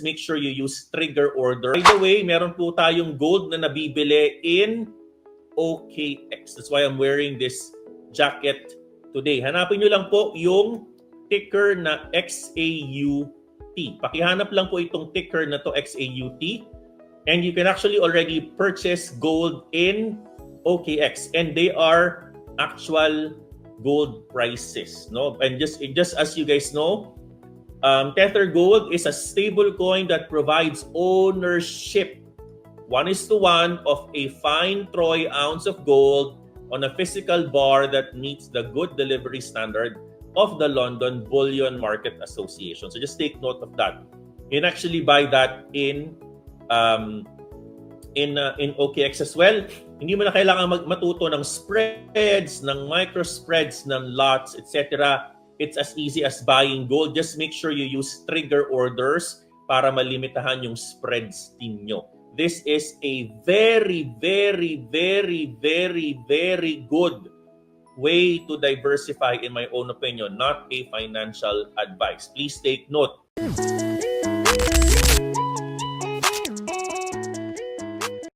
make sure you use trigger order. By the way, meron po tayong gold na nabibili in OKX. That's why I'm wearing this jacket today. Hanapin nyo lang po yung ticker na XAUT. Pakihanap lang po itong ticker na to, XAUT. And you can actually already purchase gold in OKX. And they are actual gold prices. No? And just as you guys know, Tether Gold is a stable coin that provides ownership 1:1 of a fine troy ounce of gold on a physical bar that meets the good delivery standard of the London Bullion Market Association. So just take note of that. You can actually buy that in OKX as well. Hindi mo na kailangan matuto ng spreads, ng micro spreads, ng lots, etc. It's as easy as buying gold. Just make sure you use trigger orders para malimitahan yung spreads ninyo. This is a very, very, very, very, very good way to diversify, in my own opinion, not a financial advice. Please take note.